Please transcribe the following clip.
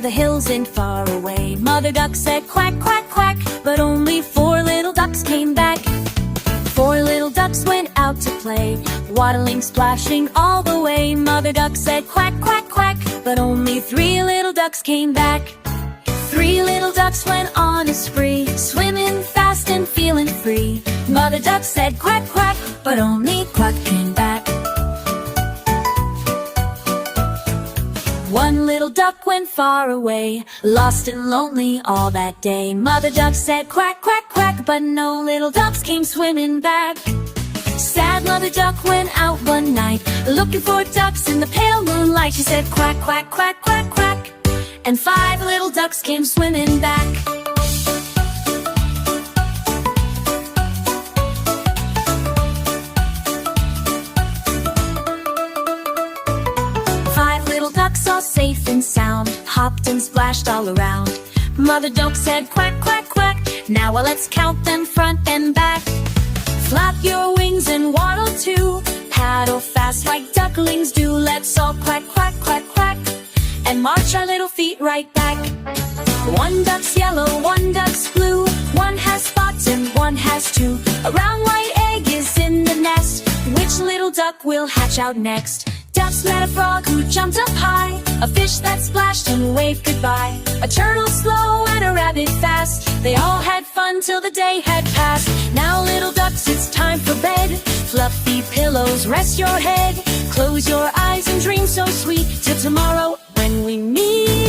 the hills and far away. Mother duck said quack, quack, quack, but only 4 little ducks came back. 4 little ducks went out to play, waddling, splashing all the way. Mother duck said quack, quack, quack, but only 3 little ducks came back. 3 little ducks went on a spree, swimming fast and feeling free. Mother duck said quack, quack, but only Quack came back. 1 little duck went far away, lost and lonely all that day. Mother duck said quack, quack, quack, but no little ducks came swimming back. Sad mother duck went out one night, looking for ducks in the pale moonlight. She said quack, quack, quack, quack, quack, and 5 little ducks came swimming back. All safe and sound, hopped and splashed all around. Mother duck said quack, quack, quack, now let's count them front and back. Flap your wings and waddle too, paddle fast like ducklings do. Let's all quack, quack, quack, quack, and march our little feet right back. 1 duck's yellow, 1 duck's blue, 1 has spots and 1 has 2. A round white egg is in the nest, which little duck will hatch out next? Ducks met a frog who jumped up high, a fish that splashed and waved goodbye, a turtle slow and a rabbit fast. They all had fun till the day had passed. Now little ducks, it's time for bed. Fluffy pillows, rest your head. Close your eyes and dream so sweet till tomorrow when we meet.